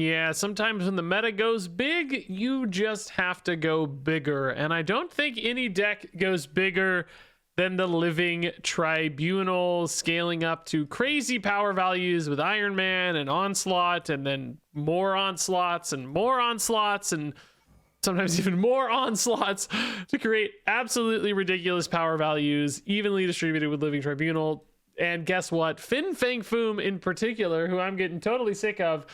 Yeah, sometimes when the meta goes big, you just have to go bigger. And I don't think any deck goes bigger than the Living Tribunal, scaling up to crazy power values with Iron Man and Onslaught, and then more Onslaughts and more Onslaughts, and sometimes even more Onslaughts to create absolutely ridiculous power values, evenly distributed with Living Tribunal. And guess what? Fang Foom in particular, who I'm getting totally sick of,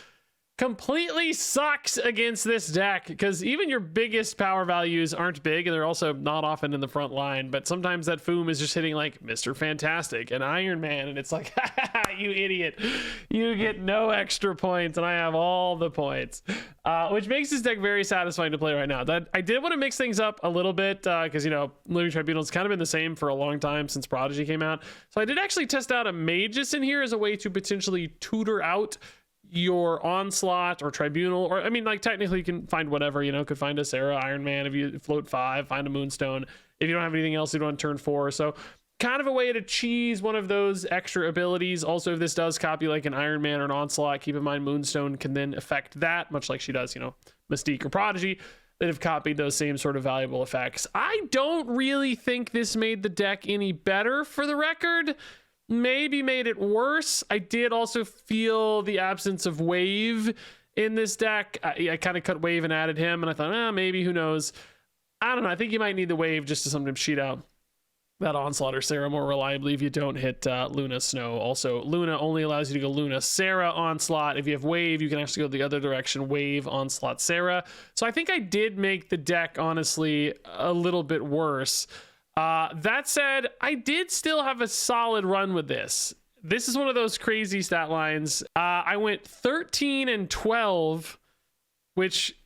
completely sucks against this deck, because even your biggest power values aren't big, and they're also not often in the front line, but sometimes that Foom is just hitting like Mr. Fantastic and Iron Man, and it's like, you idiot, you get no extra points and I have all the points, which makes this deck very satisfying to play right now. That I did want to mix things up a little bit, because you know, Living Tribunal's kind of been the same for a long time since Prodigy came out, so I did actually test out a Magus in here as a way to potentially tutor out your Onslaught or Tribunal, or I mean, like, technically you can find whatever, you know, could find a Sarah, Iron Man if you float 5, find a Moonstone if you don't have anything else you do on turn 4. So kind of a way to cheese one of those extra abilities. Also, if this does copy like an Iron Man or an Onslaught, keep in mind Moonstone can then affect that, much like she does, you know, Mystique or Prodigy, that have copied those same sort of valuable effects. I don't really think this made the deck any better, for the record. Maybe made it worse. I did also feel the absence of Wave in this deck. I kind of cut Wave and added him, and I thought, maybe, who knows? I don't know. I think you might need the Wave just to sometimes cheat out that Onslaught or Sarah more reliably if you don't hit Luna Snow. Also, Luna only allows you to go Luna, Sarah, Onslaught. If you have Wave, you can actually go the other direction, Wave, Onslaught, Sarah. So I think I did make the deck, honestly, a little bit worse. That said, I did still have a solid run with this. This is one of those crazy stat lines. I went 13 and 12, which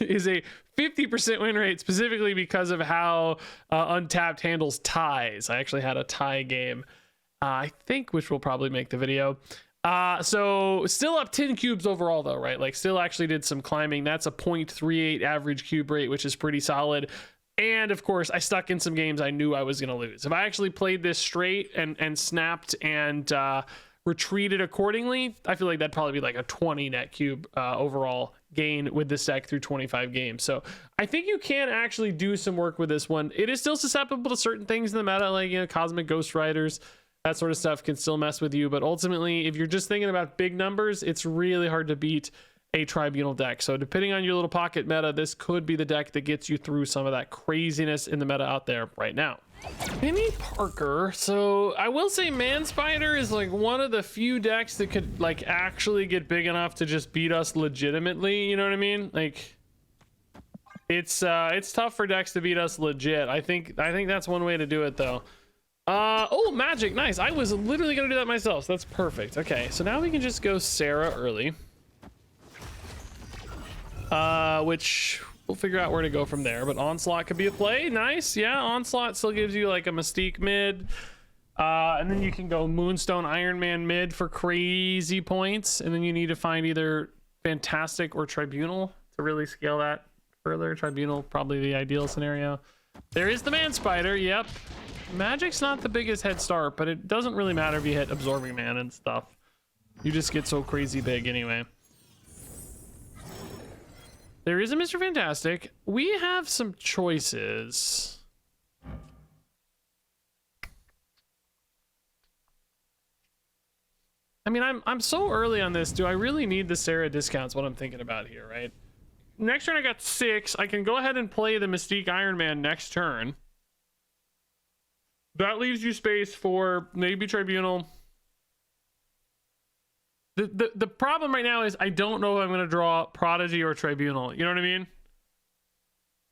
is a 50% win rate, specifically because of how Untapped handles ties. I actually had a tie game, I think, which will probably make the video. So still up 10 cubes overall though, right? Like, still actually did some climbing. That's a 0.38 average cube rate, which is pretty solid. And of course, I stuck in some games I knew I was going to lose. If I actually played this straight and snapped and retreated accordingly, I feel like that'd probably be like a 20 net cube overall gain with this deck through 25 games. So I think you can actually do some work with this one. It is still susceptible to certain things in the meta, like, you know, Cosmic Ghost Riders. That sort of stuff can still mess with you. But ultimately, if you're just thinking about big numbers, it's really hard to beat a Tribunal deck. So depending on your little pocket meta, this could be the deck that gets you through some of that craziness in the meta out there right now. Penny Parker. So I will say Man Spider is like one of the few decks that could like actually get big enough to just beat us legitimately. You know what I mean? Like, it's tough for decks to beat us legit. I think that's one way to do it though. Oh, magic. Nice. I was literally gonna do that myself, so that's perfect. Okay, so now we can just go Sarah early. Which we'll figure out where to go from there, but Onslaught could be a play. Nice. Yeah, Onslaught still gives you like a Mystique mid, and then you can go Moonstone, Iron Man mid for crazy points, and then you need to find either Fantastic or Tribunal to really scale that further. Tribunal probably the ideal scenario. There is the Man Spider. Yep, Magic's not the biggest head start, but it doesn't really matter if you hit Absorbing Man and stuff. You just get so crazy big anyway. There is a Mr. Fantastic. We have some choices. I mean, I'm so early on this. Do I really need the Sarah discounts? What I'm thinking about here, right? Next turn I got 6. I can go ahead and play the Mystique Iron Man next turn. That leaves you space for maybe Tribunal. The problem right now is I don't know if I'm going to draw Prodigy or Tribunal. You know what I mean?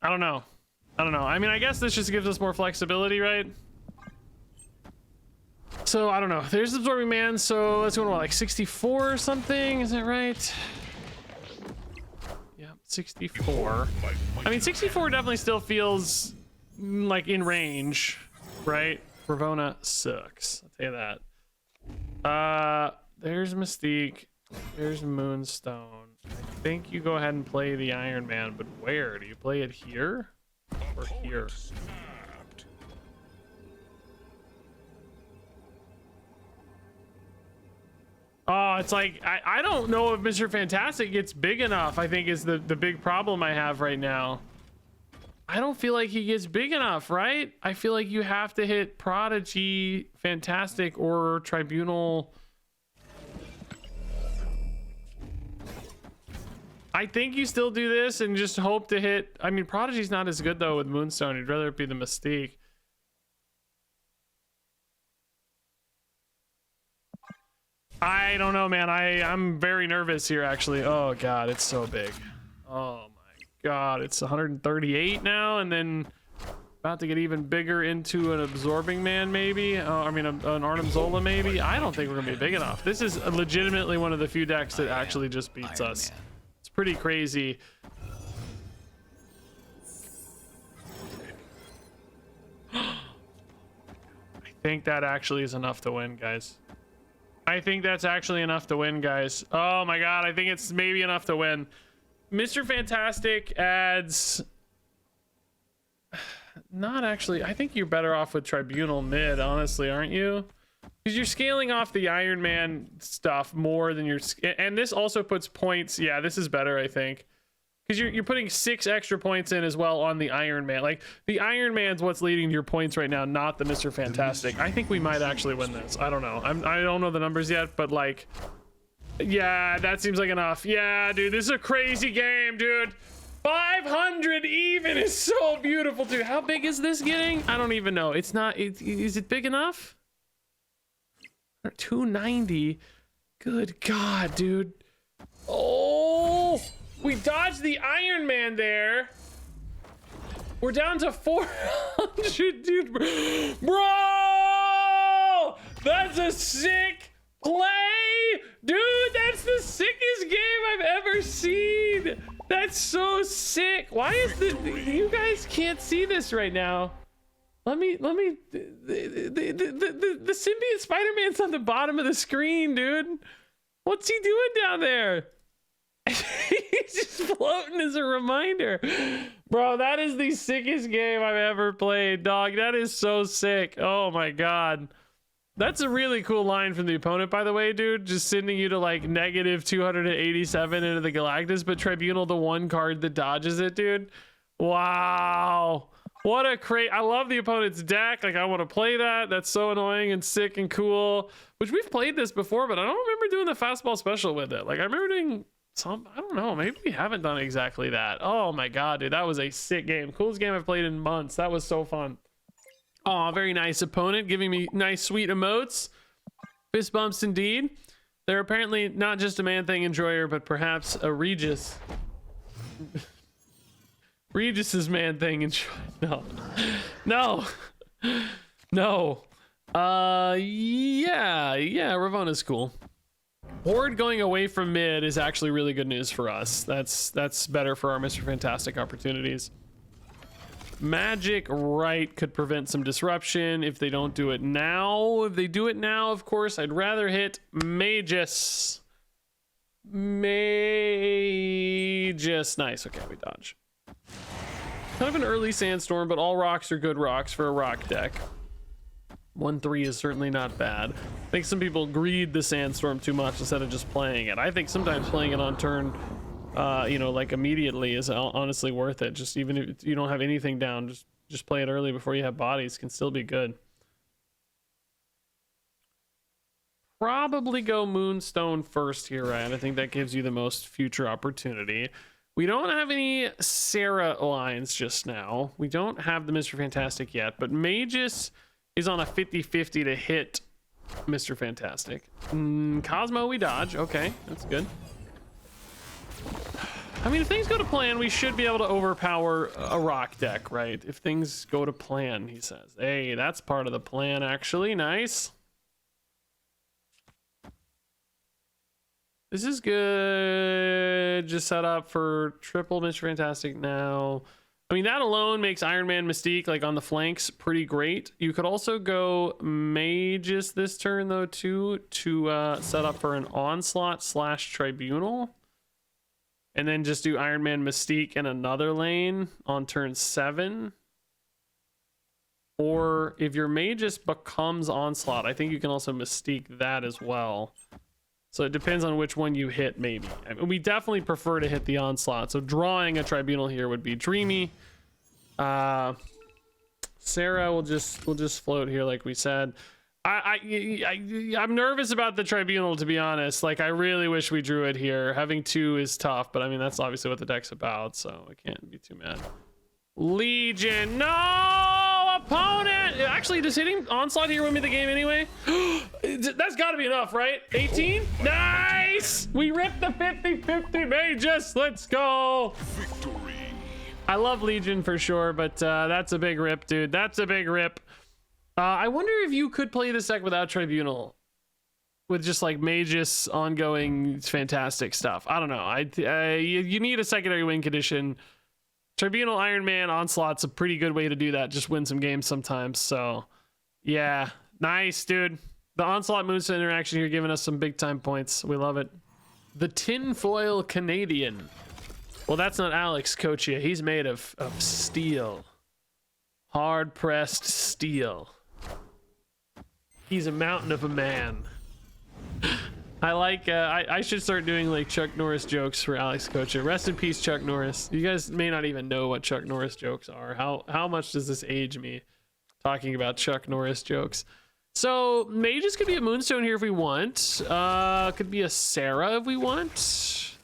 I don't know. I mean, I guess this just gives us more flexibility, right? So, I don't know. There's Absorbing Man, so let's go to what, like 64 or something? Is that right? Yeah, 64. I mean, 64 definitely still feels like in range, right? Ravona sucks. I'll tell you that. There's Mystique. There's Moonstone. I think you go ahead and play the Iron Man, but where? Do you play it here? Or here? Oh, Oh, it's like I don't know if Mr. Fantastic gets big enough, I think is the big problem I have right now. I don't feel like he gets big enough, right? I feel like you have to hit Prodigy, Fantastic, or Tribunal. I think you still do this and just hope to hit. I mean, Prodigy's not as good though with Moonstone. You'd rather it be the Mystique. I don't know, man. I'm very nervous here, actually. Oh god, it's so big. Oh my god, it's 138 now, and then about to get even bigger into an Absorbing Man, maybe. I mean, an Arnim Zola, maybe. I don't think we're gonna be big enough. This is legitimately one of the few decks that actually just beats us. It's pretty crazy. I think that actually is enough to win, guys. I think that's actually enough to win, guys. Oh my god, I think it's maybe enough to win. Mr. Fantastic adds... Not actually. I think you're better off with Tribunal mid, honestly, aren't you? Because you're scaling off the Iron Man stuff more than you're... And this also puts points... Yeah, this is better, I think. Because you're putting 6 extra points in as well on the Iron Man. Like, the Iron Man's what's leading to your points right now, not the Mr. Fantastic. I think we might actually win this. I don't know. I don't know the numbers yet, but like... Yeah, that seems like enough. Yeah, dude, this is a crazy game, dude. 500 even is so beautiful, dude. How big is this getting? I don't even know. It's not... Is it big enough? 290. Good God, dude. Oh... We dodged the Iron Man there. We're down to 400, dude. Bro! That's a sick play! Dude, that's the sickest game I've ever seen. That's so sick. Why is the... You guys can't see this right now. Let me... The symbiote Spider-Man's on the bottom of the screen, dude. What's he doing down there? He's just floating as a reminder. Bro, that is the sickest game I've ever played, dog. That is so sick. Oh my god. That's a really cool line from the opponent, by the way, dude. Just sending you to like negative 287 into the Galactus, but Tribunal the one card that dodges it, dude. Wow. What a I love the opponent's deck. Like, I want to play that. That's so annoying and sick and cool. Which we've played this before, but I don't remember doing the fastball special with it. Like, I remember doing I don't know, maybe we haven't done exactly that. Oh my god, dude, that was a sick game. Coolest game I've played in months. That was so fun. Oh, very nice opponent, giving me nice sweet emotes. Fist bumps indeed. They're apparently not just a Man-Thing enjoyer, but perhaps a Regis. Regis's Man-Thing enjoyer. No. Yeah, Ravona's cool. Horde going away from mid is actually really good news for us. That's better for our Mr. Fantastic opportunities. Magic right could prevent some disruption if they don't do it now. If they do it now, of course, I'd rather hit Magus. Nice. Okay, we dodge. Kind of an early Sandstorm, but all rocks are good rocks for a rock deck. 1-3 is certainly not bad. I think some people greed the Sandstorm too much instead of just playing it. I think sometimes playing it on turn, you know, like immediately is honestly worth it. Just even if you don't have anything down, just play it early before you have bodies. Can still be good. Probably go Moonstone first here, Ryan. I think that gives you the most future opportunity. We don't have any Sarah lines just now. We don't have the Mr. Fantastic yet, but Magus is on a 50-50 to hit Mr. Fantastic. Cosmo we dodge. Okay, that's good. I mean, if things go to plan, we should be able to overpower a rock deck, right? If things go to plan, he says. Hey, that's part of the plan, actually. Nice. This is good. Just set up for triple Mr. Fantastic now. I mean, that alone makes Iron Man Mystique, like, on the flanks pretty great. You could also go Magus this turn, though, too, to set up for an Onslaught / Tribunal. And then just do Iron Man Mystique in another lane on turn 7. Or if your Magus becomes Onslaught, I think you can also Mystique that as well. So it depends on which one you hit, maybe. I mean, we definitely prefer to hit the onslaught. So drawing a tribunal here would be dreamy. Sarah will just float here, like we said. I'm nervous about the tribunal, to be honest. Like, I really wish we drew it here. Having 2 is tough, but I mean, that's obviously what the deck's about, so I can't be too mad. Legion, no! Opponent! Actually, does hitting onslaught here win me the game anyway? That's gotta be enough, right? 18? Nice! We ripped the 50-50 Magus. Let's go! Victory. I love Legion for sure, but that's a big rip, dude. That's a big rip. I wonder if you could play this deck without Tribunal, with just like Magus ongoing fantastic stuff. I don't know. You need a secondary win condition. Tribunal, Iron Man, Onslaught's a pretty good way to do that. Just win some games sometimes. So, yeah, nice, dude. The Onslaught Moonstone interaction here giving us some big time points. We love it. The Tinfoil Canadian. Well, that's not Alex Kochia. He's made of steel. Hard pressed steel. He's a mountain of a man. I like, I should start doing like Chuck Norris jokes for Alex Kochia. Rest in peace, Chuck Norris. You guys may not even know what Chuck Norris jokes are. How much does this age me talking about Chuck Norris jokes? So Magus could be a Moonstone here if we want. Could be a Sarah if we want.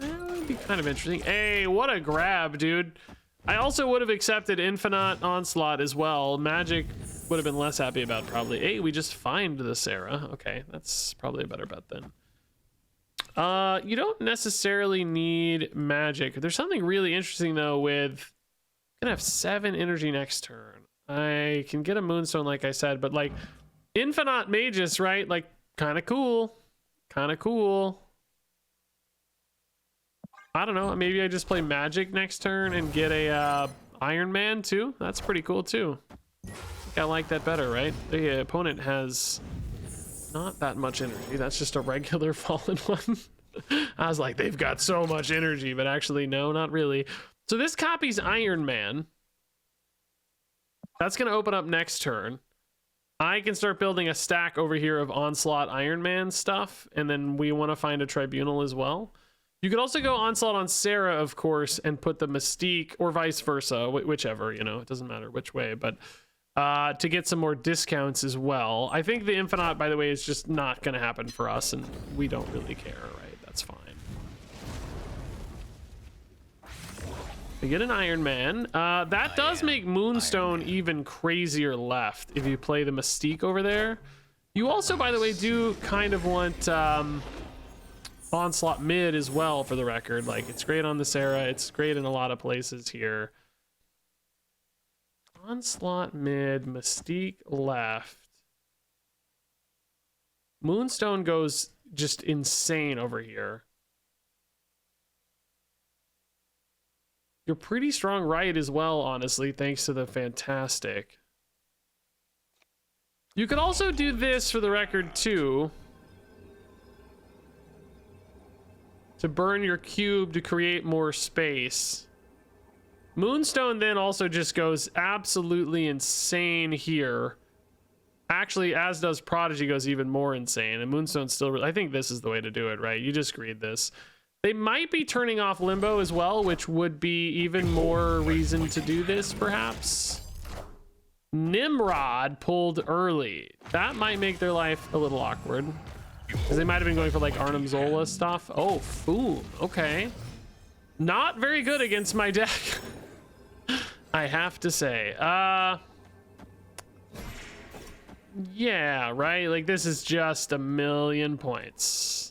That would be kind of interesting. Hey, what a grab, dude. I also would have accepted Infinite Onslaught as well. Magic would have been less happy about probably. Hey, we just find the Sarah. Okay, that's probably a better bet then. You don't necessarily need magic. There's something really interesting though with, I'm gonna have 7 energy next turn. I can get a Moonstone like I said, but like Infinite Magus, right? Like kind of cool. Kind of cool. I don't know. Maybe I just play magic next turn and get a Iron Man too. That's pretty cool too. I think I like that better, right? The opponent has not that much energy. That's just a regular fallen one. I was like, they've got so much energy, but actually, no, not really. So this copies Iron Man. That's going to open up next turn. I can start building a stack over here of Onslaught Iron Man stuff, and then we want to find a Tribunal as well. You could also go Onslaught on Sarah, of course, and put the Mystique, or vice versa, whichever, you know, it doesn't matter which way, but to get some more discounts as well. I think the Infinite, by the way, is just not going to happen for us, and we don't really care, right? That's fine. We get an Iron Man. That does make Moonstone even crazier left if you play the Mystique over there. You also, by the way, do kind of want Onslaught mid as well, for the record. Like, it's great on the Sarah. It's great in a lot of places here. Onslaught mid, Mystique left. Moonstone goes just insane over here. You're pretty strong right as well, honestly, thanks to the Fantastic. You could also do this for the record too, to burn your cube to create more space. Moonstone then also just goes absolutely insane here. Actually, as does Prodigy, goes even more insane, and Moonstone's still, I think this is the way to do it, right? You just greed this. They might be turning off Limbo as well, which would be even more reason to do this, perhaps. Nimrod pulled early. That might make their life a little awkward, because they might have been going for like Arnim Zola stuff. Oh, Foom. Okay. Not very good against my deck, I have to say. Yeah, right? Like, this is just 1,000,000 points.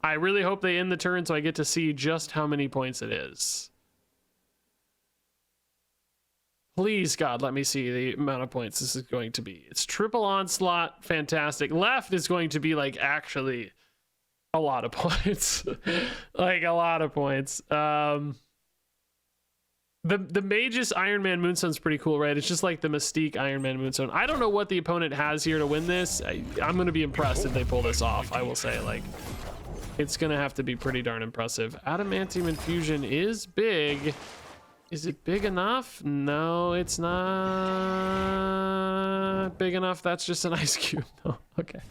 I really hope they end the turn so I get to see just how many points it is. Please, God, let me see the amount of points this is going to be. It's triple Onslaught, fantastic. Left is going to be like actually a lot of points. Like a lot of points. The Magus Iron Man Moonstone's pretty cool, right? It's just like the Mystique Iron Man Moonstone. I don't know what the opponent has here to win this. I'm going to be impressed if they pull this off, I will say. Like, it's going to have to be pretty darn impressive. Adamantium Infusion is big. Is it big enough? No, it's not big enough. That's just an ice cube. No, okay.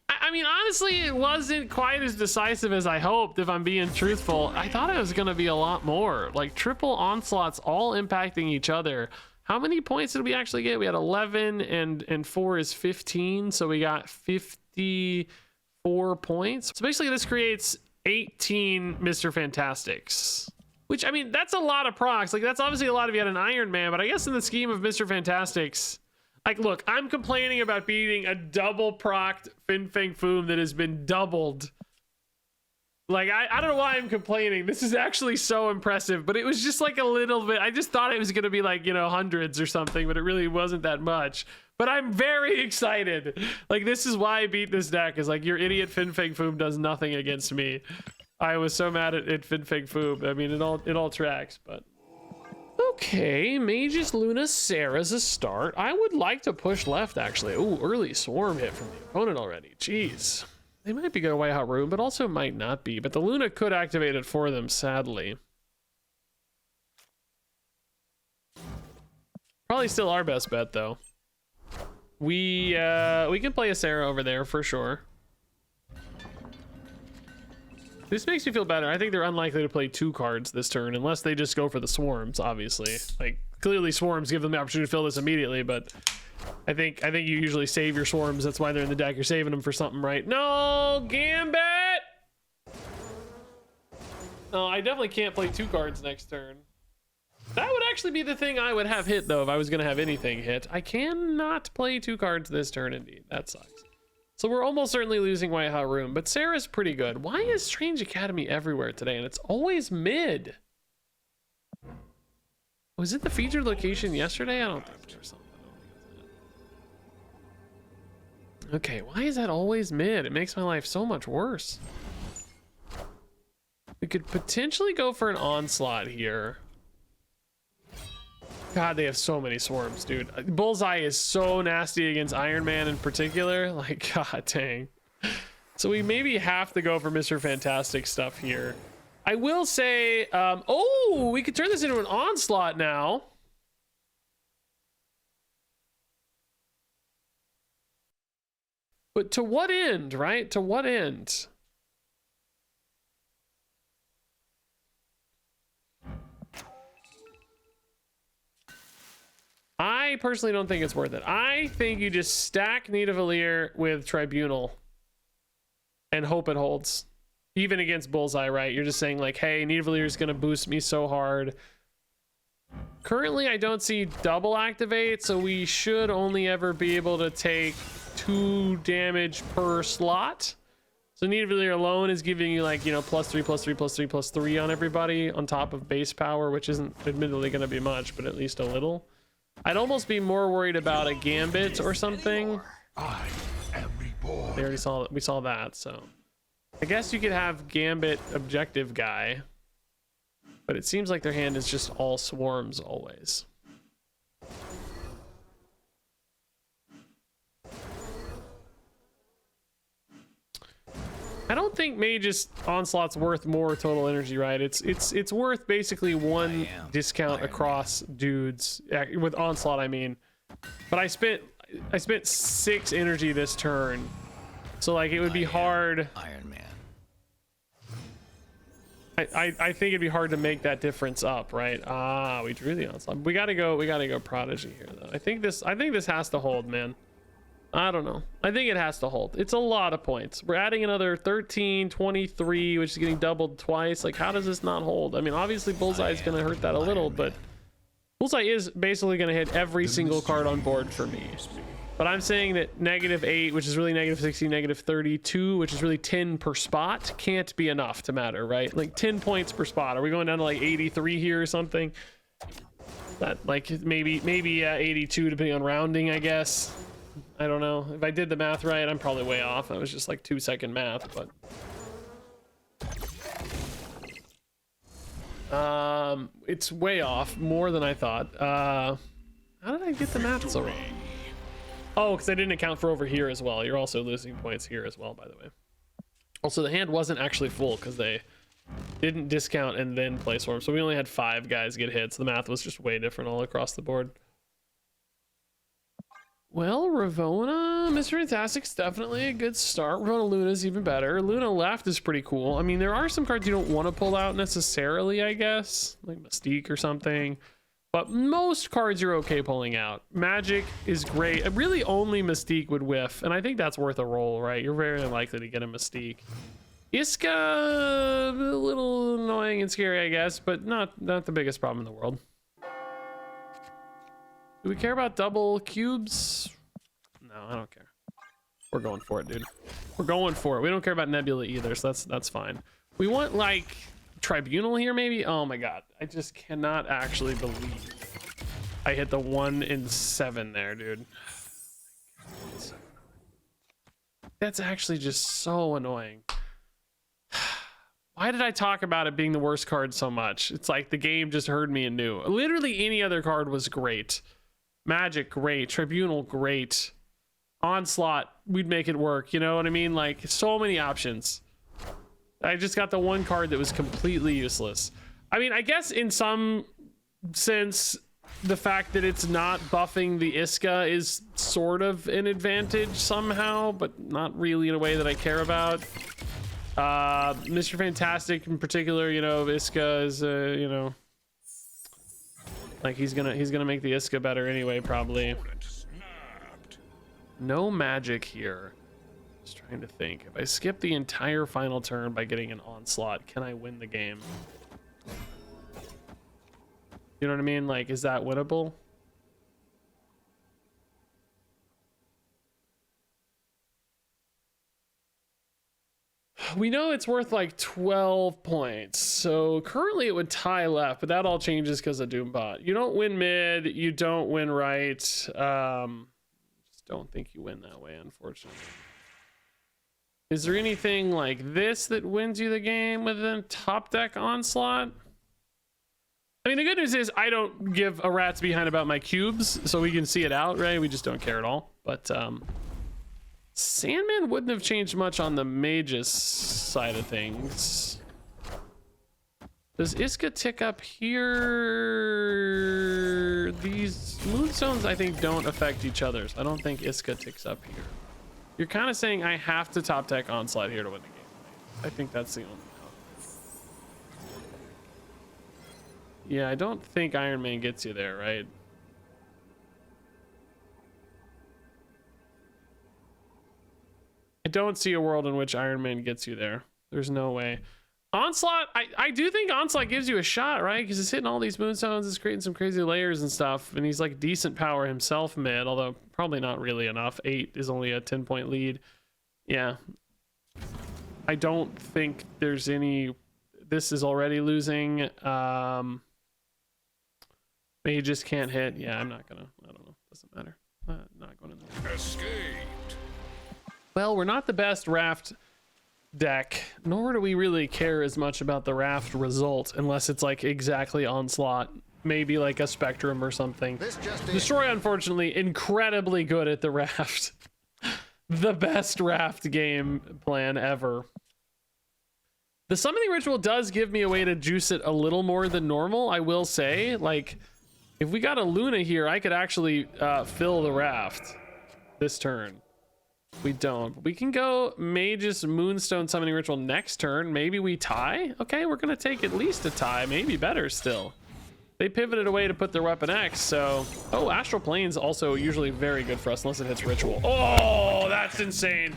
I mean, honestly, honestly, it wasn't quite as decisive as I hoped, if I'm being truthful. I thought it was going to be a lot more. Like, triple onslaughts all impacting each other. How many points did we actually get? We had 11, and 4 is 15, so we got 54 points. So basically, this creates 18 Mr. Fantastics. Which, I mean, that's a lot of procs. Like, that's obviously a lot if you had an Iron Man, but I guess in the scheme of Mr. Fantastics... Like, look, I'm complaining about beating a double procced Fang Foom that has been doubled. Like, I don't know why I'm complaining. This is actually so impressive, but it was just like a little bit. I just thought it was going to be like, you know, hundreds or something, but it really wasn't that much. But I'm very excited. Like, this is why I beat this deck, is like, your idiot Fang Foom does nothing against me. I was so mad at Fang Foom. I mean, it all tracks, but... Okay, Magus, Luna, Sarah's a start. I would like to push left, actually. Ooh, early swarm hit from the opponent already. Jeez. They might be going to White Hot Room, but also might not be. But the Luna could activate it for them, sadly. Probably still our best bet, though. We can play a Sarah over there for sure. This makes me feel better. I think they're unlikely to play 2 cards this turn, unless they just go for the swarms, obviously. Like, clearly swarms give them the opportunity to fill this immediately, but I think you usually save your swarms. That's why they're in the deck. You're saving them for something, right? No, Gambit! No, I definitely can't play 2 cards next turn. That would actually be the thing I would have hit, though, if I was going to have anything hit. I cannot play 2 cards this turn, indeed. That sucks. So we're almost certainly losing White Hot Room, but Sarah's pretty good. Why is Strange Academy everywhere today? And it's always mid. Was it the featured location yesterday? I don't think there was something. Okay, why is that always mid? It makes my life so much worse. We could potentially go for an onslaught here. God, they have so many swarms, dude. Bullseye is so nasty against Iron Man in particular. Like, god dang. So we maybe have to go for Mr. Fantastic stuff here. I will say, oh, we could turn this into an onslaught now. But to what end, right? To what end? I personally don't think it's worth it. I think you just stack Nidavellir with Tribunal and hope it holds. Even against Bullseye, right? You're just saying like, hey, Nidavellir is going to boost me so hard. Currently, I don't see double activate, so we should only ever be able to take 2 damage per slot. So Nidavellir alone is giving you like, you know, +3/+3/+3/+3 on everybody on top of base power, which isn't admittedly going to be much, but at least a little. I'd almost be more worried about a Gambit or something. I am reborn. They already we saw that, so I guess you could have Gambit objective guy, but it seems like their hand is just all swarms always. I don't think Magus Onslaught's worth more total energy, right? It's worth basically 1 discount across dudes with Onslaught, I mean. But I spent 6 energy this turn, so like it would be hard. Iron Man. I think it'd be hard to make that difference up, right? Ah, we drew the Onslaught. We gotta go Prodigy here though. I think this has to hold, man. I don't know. I think it has to hold. It's a lot of points. We're adding another 13, 23, which is getting doubled twice. Like, how does this not hold? I mean, obviously Bullseye is going to hurt that a little, but Bullseye is basically going to hit every single card on board for me. But I'm saying that -8, which is really -60, -32, which is really 10 per spot, can't be enough to matter, right? Like 10 points per spot. Are we going down to like 83 here or something? That like maybe 82 depending on rounding, I guess. I don't know. If I did the math right, I'm probably way off. That was just like 2-second math, but it's way off, more than I thought. How did I get the math so wrong? Oh, because I didn't account for over here as well. You're also losing points here as well, by the way. Also, the hand wasn't actually full because they didn't discount and then play swarm, so we only had 5 guys get hit, so the math was just way different all across the board. Well, Ravona, Mr. Fantastic's definitely a good start. Ravona Luna's even better. Luna left is pretty cool. I mean, there are some cards you don't want to pull out necessarily, I guess, like Mystique or something. But most cards you're okay pulling out. Magic is great. Really only Mystique would whiff, and I think that's worth a roll, right? You're very unlikely to get a Mystique. Iska, a little annoying and scary, I guess, but not the biggest problem in the world. Do we care about double cubes? No, I don't care. We're going for it, dude. We're going for it. We don't care about Nebula either, so that's fine. We want like Tribunal here, maybe? Oh my god. I just cannot actually believe I hit the 1 in 7 there, dude. That's actually just so annoying. Why did I talk about it being the worst card so much? It's like the game just heard me and knew. Literally any other card was great. Magic, great. Tribunal, great. Onslaught, we'd make it work. You know what I mean? Like, so many options. I just got the one card that was completely useless. I mean, I guess in some sense, the fact that it's not buffing the Iska is sort of an advantage somehow, but not really in a way that I care about. Mr. Fantastic in particular, you know, Iska is, you know, like he's gonna make the Iska better anyway, probably. No magic here. Just trying to think. If I skip the entire final turn by getting an onslaught, can I win the game? You know what I mean? Like, is that winnable? We know it's worth like 12 points. So currently it would tie left, but that all changes because of Doombot. You don't win mid, you don't win right. Just don't think you win that way, unfortunately. Is there anything like this that wins you the game with a top deck onslaught? I mean, the good news is I don't give a rat's behind about my cubes, so we can see it out, right? We just don't care at all. But Sandman wouldn't have changed much on the Magus side of things. Does Iska tick up here? These moonstones, I think, don't affect each other. So I don't think Iska ticks up here. You're kind of saying I have to top deck onslaught here to win the game. I think that's the only out. Yeah, I don't think Iron Man gets you there, right? I don't see a world in which Iron Man gets you there. There's no way. Onslaught, I do think Onslaught gives you a shot, right? Because it's hitting all these moonstones, it's creating some crazy layers and stuff, and he's like decent power himself mid, although probably not really enough. 8 is only a 10-point lead. Yeah. I don't think there's any... This is already losing. He just can't hit. Yeah, I'm not gonna... I don't know. Doesn't matter. Not going in there. Escaped. Well, we're not the best Raft deck, nor do we really care as much about the Raft result unless it's like exactly Onslaught, maybe like a Spectrum or something. Destroy, unfortunately, incredibly good at the Raft. The best Raft game plan ever. The Summoning Ritual does give me a way to juice it a little more than normal, I will say. Like, if we got a Luna here, I could actually fill the Raft this turn. We don't, but we can go Magus Moonstone Summoning Ritual next turn. Maybe we tie. Okay, we're gonna take at least a tie, maybe better still. They pivoted away to put their weapon X, so... Oh, Astral Plane's also usually very good for us unless it hits Ritual. Oh, that's insane.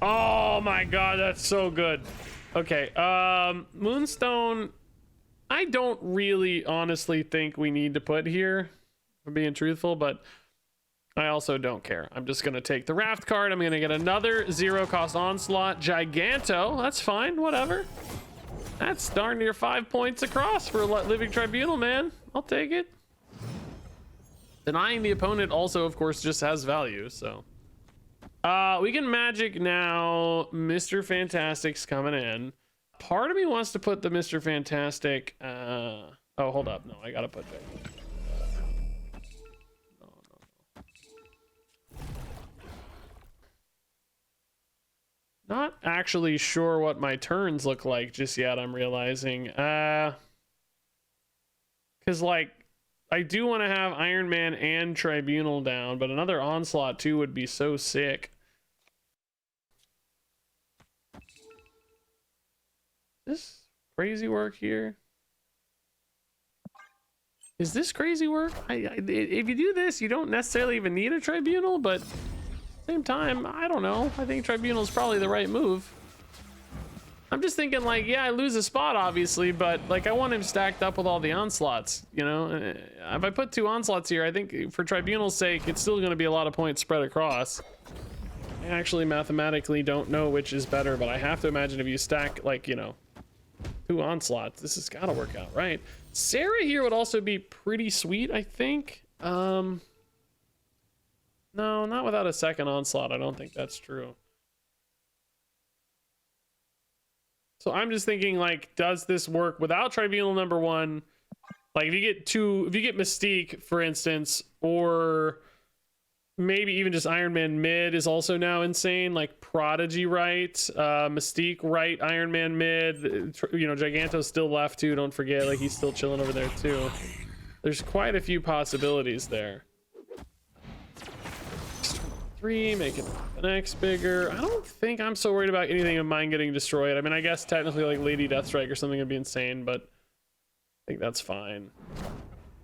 Oh my god, that's so good. Okay, Moonstone, I don't really honestly think we need to put here, if I'm being truthful, but I also don't care. I'm just gonna take the Raft card. I'm gonna get another 0 cost Onslaught Giganto. That's fine, whatever. That's darn near 5 points across for Living Tribunal, man. I'll take it. Denying the opponent also, of course, just has value, so. We can Magic now. Mr. Fantastic's coming in. Part of me wants to put the Mr. Fantastic, oh, hold up. No, I gotta put that. Not actually sure what my turns look like just yet, I'm realizing. Because, like, I do want to have Iron Man and Tribunal down, but another Onslaught too would be so sick. This crazy work here. Is this crazy work? If you do this, you don't necessarily even need a Tribunal, but same time, I don't know. I think Tribunal is probably the right move. I'm just thinking like, yeah, I lose a spot obviously, but like I want him stacked up with all the Onslaughts, you know? If I put 2 Onslaughts here, I think for Tribunal's sake, it's still going to be a lot of points spread across. I actually mathematically don't know which is better, but I have to imagine if you stack like, you know, 2 Onslaughts, this has got to work out, right? Sarah here would also be pretty sweet, I think. No, not without a second Onslaught. I don't think that's true. So I'm just thinking, like, does this work without Tribunal number 1? Like, if you get Mystique, for instance, or maybe even just Iron Man mid is also now insane. Like Prodigy right, Mystique right, Iron Man mid. You know, Giganto's still left too. Don't forget, like he's still chilling over there too. There's quite a few possibilities there. 3, make it the next bigger. I don't think I'm so worried about anything of mine getting destroyed. I mean, I guess technically like Lady Deathstrike or something would be insane, but I think that's fine.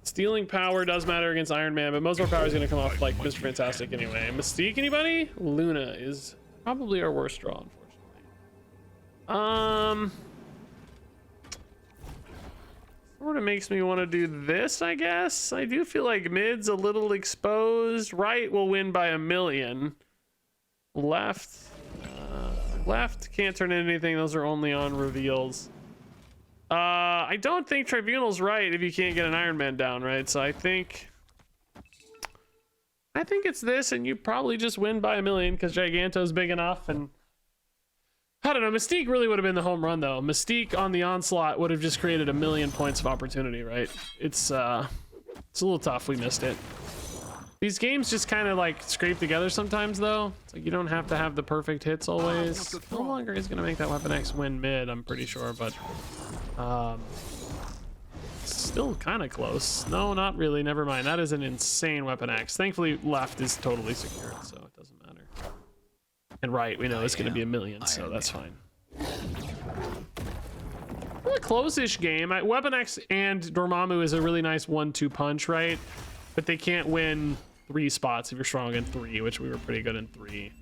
Stealing power does matter against Iron Man, but most of our power is going to come off like Mr. Fantastic anyway. Mystique, anybody? Luna is probably our worst draw, unfortunately. Sort of makes me want to do this, I guess. I do feel like mid's a little exposed. Right will win by 1,000,000. Left, left can't turn into anything. Those are only on reveals. I don't think Tribunal's right if you can't get an Iron Man down, right? So I think it's this, and you probably just win by 1,000,000 because Giganto's big enough. And I don't know, Mystique really would have been the home run though. Mystique on the Onslaught would have just created 1,000,000 points of opportunity, right? It's a little tough. We missed it. These games just kind of like scrape together sometimes though. It's like you don't have to have the perfect hits always. No longer is going to make that Weapon X win mid, I'm pretty sure, but still kind of close. No, not really. Never mind. That is an insane Weapon X. Thankfully, left is totally secured, so it doesn't matter. And right, we know it's going to be 1,000,000, so that's fine. Well, a close-ish game. Weapon X and Dormammu is a really nice 1-2 punch, right? But they can't win 3 spots if you're strong in 3, which we were pretty good in 3.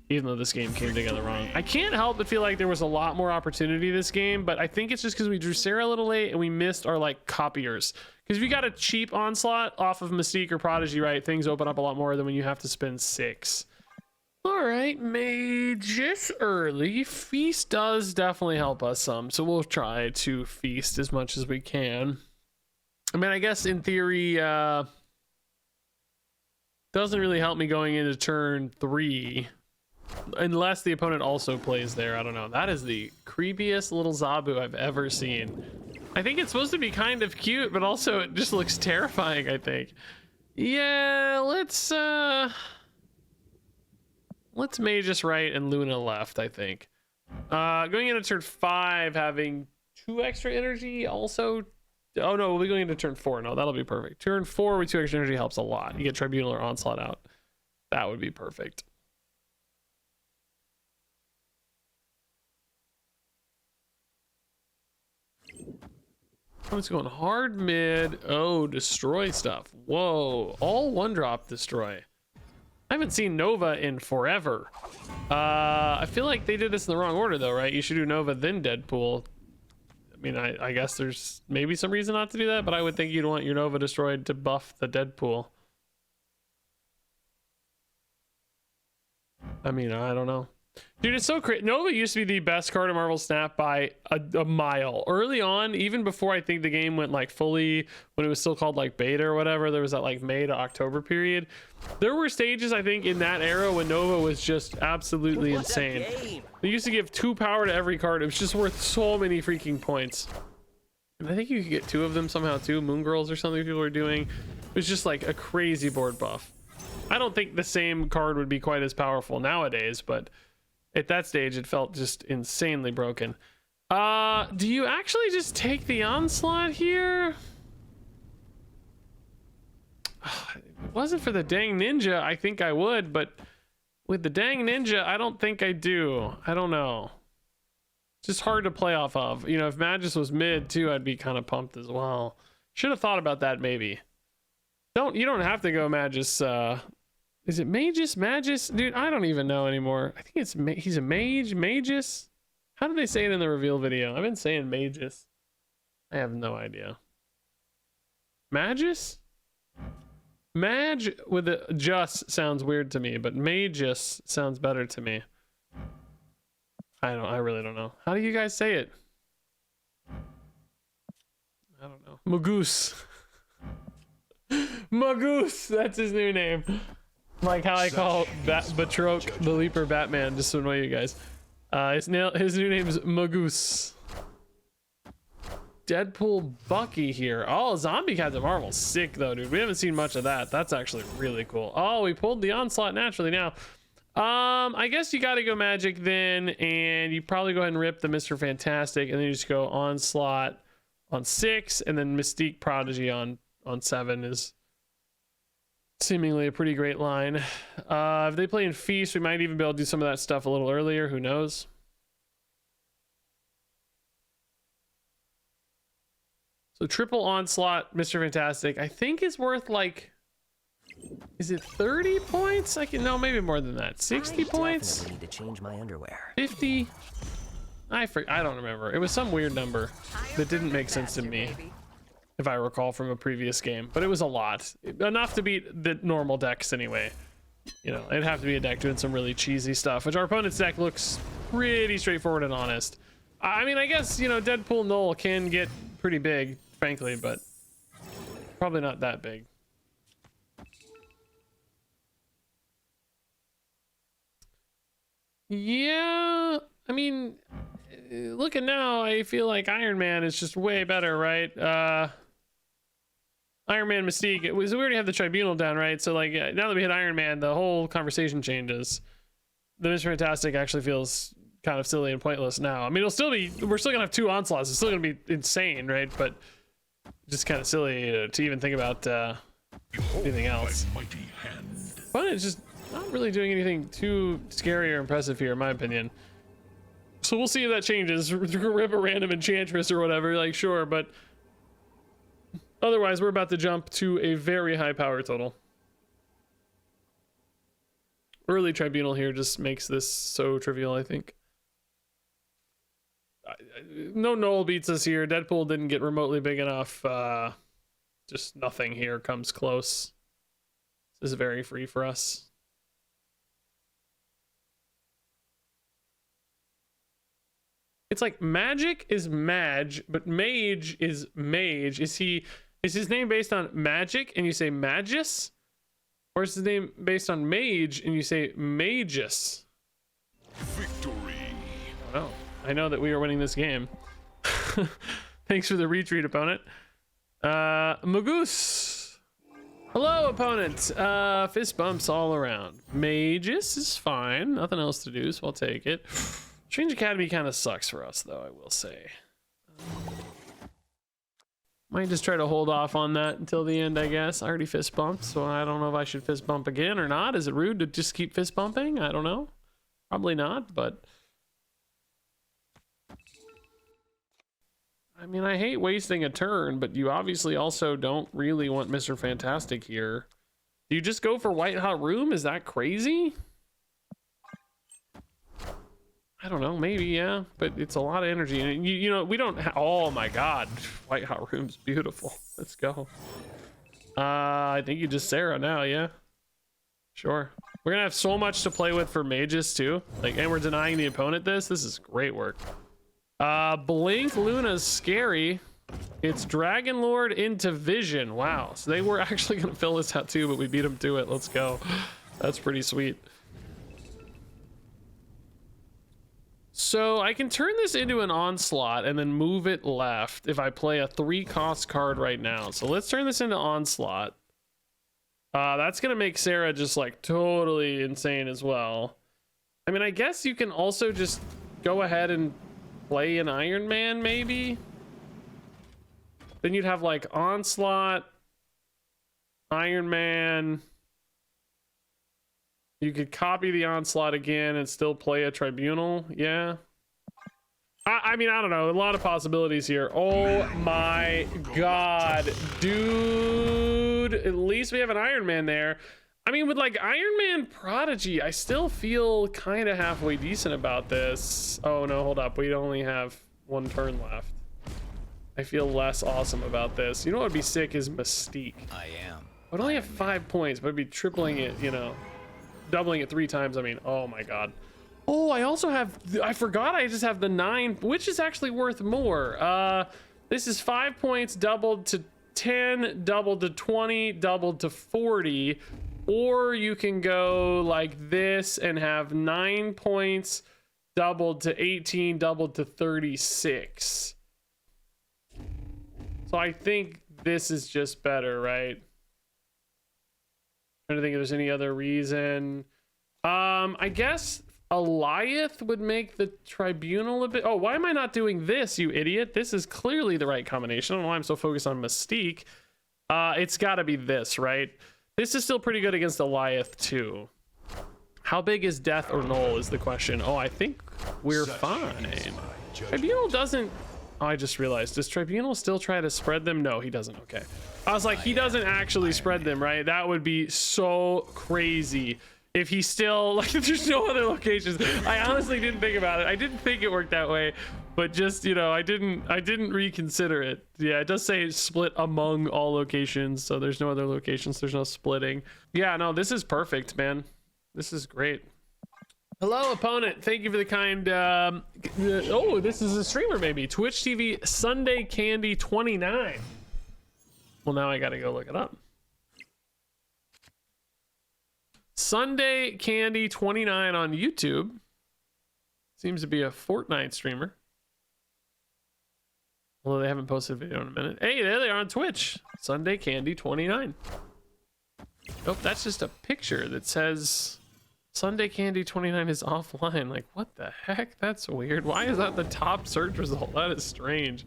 Even though this game came together wrong. I can't help but feel like there was a lot more opportunity this game, but I think it's just because we drew Sarah a little late and we missed our like copiers. Because if you got a cheap Onslaught off of Mystique or Prodigy, right, things open up a lot more than when you have to spend 6. All right, Magus early. Feast does definitely help us some, so we'll try to feast as much as we can. I mean, I guess in theory, doesn't really help me going into turn 3. Unless the opponent also plays there. I don't know. That is the creepiest little Zabu I've ever seen. I think it's supposed to be kind of cute, but also it just looks terrifying, I think. Yeah, let's Magus right and Luna left, I think. Going into turn 5, having 2 extra energy also. Oh no, we'll be going into turn 4. No, that'll be perfect. Turn 4 with 2 extra energy helps a lot. You get Tribunal or Onslaught out. That would be perfect. Oh, it's going hard mid. Oh, destroy stuff. Whoa, all 1-drop destroy. I haven't seen Nova in forever. I feel like they did this in the wrong order though, right? You should do Nova then Deadpool. I mean, I guess there's maybe some reason not to do that, but I would think you'd want your Nova destroyed to buff the Deadpool. I mean, I don't know. Dude, it's so crazy. Nova used to be the best card in Marvel Snap by a mile. Early on, even before I think the game went like fully, when it was still called like beta or whatever, there was that like May to October period. There were stages, I think, in that era when Nova was just absolutely insane. They used to give 2 power to every card. It was just worth so many freaking points. And I think you could get 2 of them somehow too. Moon Girls or something people were doing. It was just like a crazy board buff. I don't think the same card would be quite as powerful nowadays, but at that stage, it felt just insanely broken. Do you actually just take the Onslaught here? If it wasn't for the dang ninja, I think I would, but with the dang ninja, I don't think I do. I don't know. It's just hard to play off of. You know, if Magus was mid too, I'd be kind of pumped as well. Should have thought about that maybe. You don't have to go Magus. Is it Magus? Magus? Dude, I don't even know anymore. I think it's he's a mage. Magus? How did they say it in the reveal video? I've been saying Magus. I have no idea. Magus? Mag with a just sounds weird to me, but Magus sounds better to me. I really don't know. How do you guys say it? I don't know. Magus. Magus, that's his new name. Like how I call Batroc the Leaper Batman, just to annoy you guys. His new name is Magus. Deadpool Bucky here. Oh, Zombie Captain Marvel. Sick though, dude. We haven't seen much of that. That's actually really cool. Oh, we pulled the onslaught naturally now. I guess you gotta go magic then, and you probably go ahead and rip the Mr. Fantastic, and then you just go onslaught on 6, and then Mystique Prodigy on 7 is seemingly a pretty great line. If they play in Feast, we might even be able to do some of that stuff a little earlier. Who knows? So triple onslaught, Mr. Fantastic, I think is worth like, is it 30 points? No, maybe more than that. 60 points? I definitely need to change my underwear. 50? I don't remember. It was some weird number that didn't make sense to me, if I recall from a previous game. But it was a lot. Enough to beat the normal decks anyway. You know, it'd have to be a deck doing some really cheesy stuff, which our opponent's deck looks pretty straightforward and honest. I mean, I guess, you know, Deadpool Null can get pretty big, frankly, but probably not that big. Yeah, I mean, looking now, I feel like Iron Man is just way better, right? Iron Man Mystique, we already have the Tribunal down, right? So like, now that we hit Iron Man, the whole conversation changes. The Mr. Fantastic actually feels kind of silly and pointless now. I mean, we're still gonna have 2 onslaughts. It's still gonna be insane, right? But just kind of silly to even think about anything else. But it's just not really doing anything too scary or impressive here, in my opinion. So we'll see if that changes. Rip a random enchantress or whatever, like sure, but otherwise we're about to jump to a very high power total. Early Tribunal here just makes this so trivial, I think. No Noel beats us here. Deadpool didn't get remotely big enough. Just nothing here comes close. This is very free for us. It's like magic is Mage, but mage is mage. Is his name based on magic and you say Magus? Or is his name based on mage and you say Magus? Victory. Oh, I know that we are winning this game. Thanks for the retreat, opponent. Magus. Hello, opponent. Fist bumps all around. Magus is fine. Nothing else to do, so I'll take it. Strange Academy kind of sucks for us, though, I will say. Might just try to hold off on that until the end, I guess. I already fist bumped, so I don't know if I should fist bump again or not. Is it rude to just keep fist bumping? I don't know. Probably not, but... I mean, I hate wasting a turn, but you obviously also don't really want Mr. Fantastic here. Do you just go for White Hot Room? Is that crazy? I don't know, maybe, yeah, but it's a lot of energy. And you know, we don't oh my god, White Hot Room's beautiful. Let's go. I think you just Sarah now, yeah. Sure. We're gonna have so much to play with for mages too. Like, and we're denying the opponent this. This is great work. Blink Luna's scary. It's Dragon Lord into Vision. Wow, so they were actually gonna fill this out too, but we beat them to it. Let's go. That's pretty sweet. So I can turn this into an onslaught and then move it left if I play a 3-cost card right now. So let's turn this into onslaught. That's gonna make Sarah just like totally insane as well. I mean, I guess you can also just go ahead and play an Iron Man maybe. Then you'd have like onslaught, Iron Man. You could copy the onslaught again and still play a tribunal. Yeah. I mean, I don't know. A lot of possibilities here. Oh my god, dude. At least we have an Iron Man there. I mean, with like Iron Man Prodigy, I still feel kind of halfway decent about this. Oh no, hold up. We only have one turn left. I feel less awesome about this. You know what would be sick is Mystique. I am. I'd only have 5 points, but I'd be tripling it, you know, doubling it 3 times. I mean, oh my god. Oh, I also have, I forgot I just have the 9, which is actually worth more. This is 5 points doubled to 10, doubled to 20, doubled to 40. Or you can go like this and have 9 points doubled to 18, doubled to 36. So I think this is just better, right? I don't think there's any other reason. I guess Eliath would make the tribunal a bit. Oh, why am I not doing this, you idiot? This is clearly the right combination. I don't know why I'm so focused on Mystique. It's got to be this, right? This is still pretty good against Eliath too. How big is Death or Null is the question. Oh, I think we're fine. Tribunal doesn't. Oh, I just realized. Does Tribunal still try to spread them? No, he doesn't. Okay. I was like, he doesn't actually spread them, right? That would be so crazy if he still, like, there's no other locations. I honestly didn't think about it. I didn't think it worked that way, but just, you know, I didn't reconsider it. Yeah, it does say split among all locations, so there's no other locations. There's no splitting. Yeah, no, this is perfect, man. This is great. Hello, opponent. Thank you for the kind. Oh, this is a streamer, maybe. Twitch TV Sunday Candy 29. Well, now I gotta go look it up. Sunday Candy 29 on YouTube. Seems to be a Fortnite streamer. Although they haven't posted a video in a minute. Hey, there they are on Twitch. Sunday Candy 29. Nope, that's just a picture that says Sunday Candy 29 is offline. Like, what the heck? That's weird. Why is that the top search result? That is strange.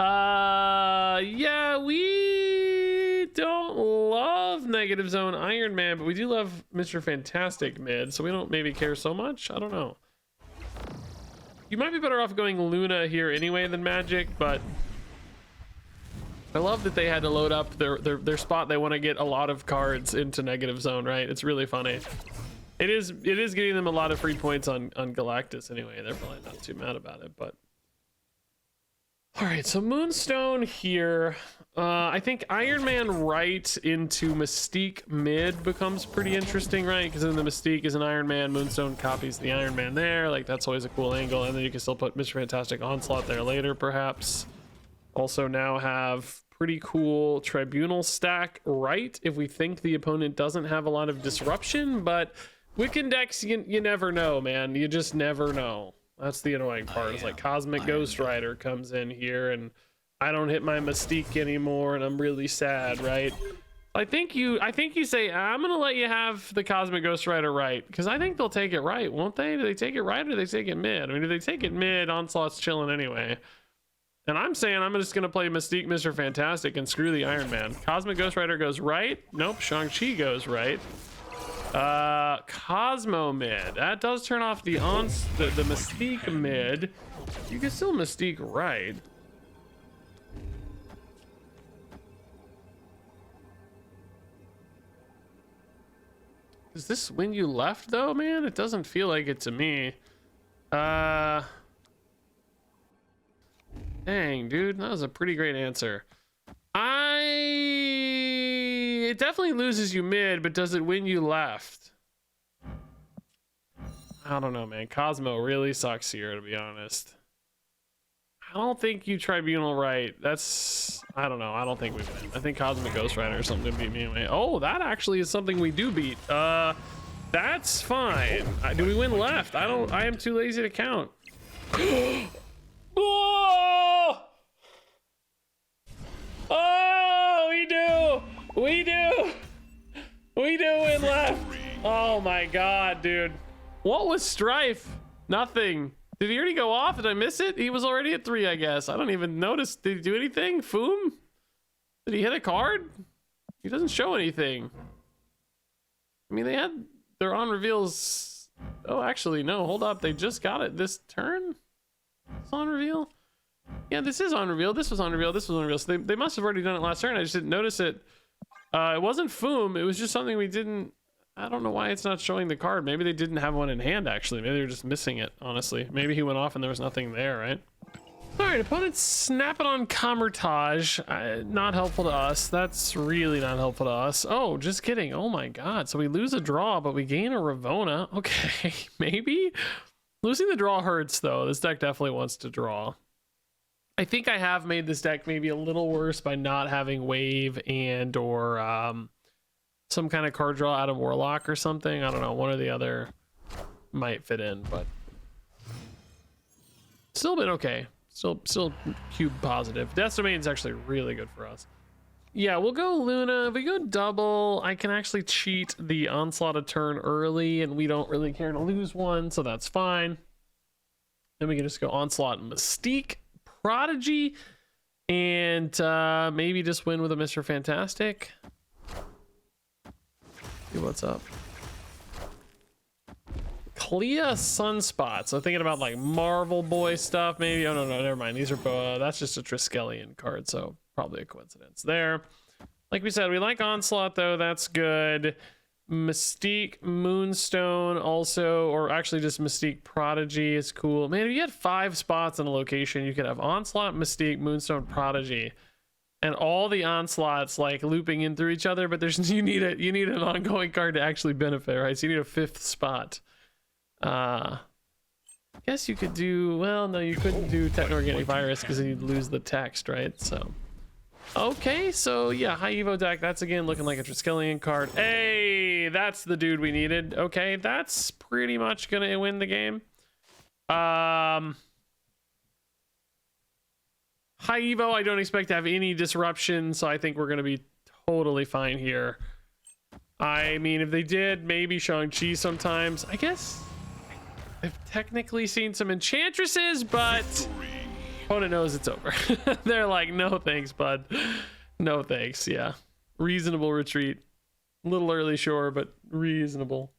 Yeah, we don't love Negative Zone Iron Man, but we do love Mr. Fantastic mid, so we don't maybe care so much. I don't know. You might be better off going Luna here anyway than Magic, but I love that they had to load up their spot. They want to get a lot of cards into Negative Zone, right? It's really funny. It is getting them a lot of free points on Galactus anyway. They're probably not too mad about it, but all right, so Moonstone here. I think Iron Man right into Mystique mid becomes pretty interesting, right? Because then the Mystique is an Iron Man, Moonstone copies the Iron Man there. Like, that's always a cool angle. And then you can still put Mr. Fantastic Onslaught there later, perhaps. Also now have pretty cool Tribunal stack right if we think the opponent doesn't have a lot of disruption. But Wiccan decks, you never know, man. You just never know. That's the annoying part. It's like Cosmic Ghost Rider comes in here and I don't hit my Mystique anymore and I'm really sad, right? I think you say, I'm gonna let you have the Cosmic Ghost Rider right, because I think they'll take it right, won't they? Do they take it right or do they take it mid? I mean, if they take it mid, Onslaught's chilling anyway. And I'm saying I'm just gonna play Mystique Mr. Fantastic and screw the Iron Man. Cosmic Ghost Rider goes right. Nope, Shang-Chi goes right. Cosmo mid. That does turn off the Mystique mid. You can still Mystique right. Does this win you left though, man? It doesn't feel like it to me. Dang, dude, that was a pretty great answer. It definitely loses you mid, but does it win you left? I don't know, man. Cosmo really sucks here, to be honest. I don't think you Tribunal right. I don't know. I don't think we win. I think Cosmic Ghost Rider or something to beat me anyway. Oh, that actually is something we do beat. That's fine. Do we win left? I am too lazy to count. Oh! Oh, we do win left. Oh my god, dude. What was Stryfe? Nothing. Did he already go off? Did I miss it? He was already at 3, I guess. I don't even notice. Did he do anything? Foom? Did he hit a card? He doesn't show anything. I mean, they had their on reveals. Oh, actually, no, hold up. They just got it this turn? It's on reveal? Yeah, this is on reveal. This was on reveal. This was on reveal. So they must have already done it last turn. I just didn't notice it. It wasn't Foom. It was just something we didn't. I don't know why it's not showing the card. Maybe they didn't have one in hand, actually. Maybe they were just missing it, honestly. Maybe he went off and there was nothing there, right? All right, opponent snapping on Camertage. Not helpful to us. That's really not helpful to us. Oh, just kidding. Oh my god. So we lose a draw, but we gain a Ravona. Okay, maybe? Losing the draw hurts, though. This deck definitely wants to draw. I think I have made this deck maybe a little worse by not having Wave and or some kind of card draw out of Warlock or something. I don't know. One or the other might fit in, but still been okay. Still cube positive. Death Domain's actually really good for us. Yeah, we'll go Luna. If we go double, I can actually cheat the Onslaught a turn early, and we don't really care to lose one, so that's fine. Then we can just go Onslaught and Mystique, Prodigy, and maybe just win with a Mr. Fantastic. See what's up. Clea Sunspot. So thinking about like Marvel Boy stuff, maybe. Oh no, never mind. These are that's just a Triskelion card, so probably a coincidence there. Like we said, we like Onslaught though. That's good. Mystique, Moonstone also, or actually just Mystique Prodigy is cool. Man, if you had 5 spots in a location, you could have Onslaught, Mystique, Moonstone, Prodigy, and all the Onslaughts like looping in through each other. But there's you need an ongoing card to actually benefit, right? So you need a 5th spot. I guess you could do, well, no, you couldn't do Techno-Organic Virus because you'd lose the text, right? So, okay, so yeah, high Evo deck. That's again looking like a Triskelion card. Hey, that's the dude we needed. Okay, that's pretty much gonna win the game. High Evo, I don't expect to have any disruption, so I think we're gonna be totally fine here. I mean, if they did, maybe Shang-Chi sometimes. I guess I've technically seen some Enchantresses, but opponent knows it's over. They're like, no thanks, bud. No thanks. Yeah. Reasonable retreat. A little early, sure, but reasonable.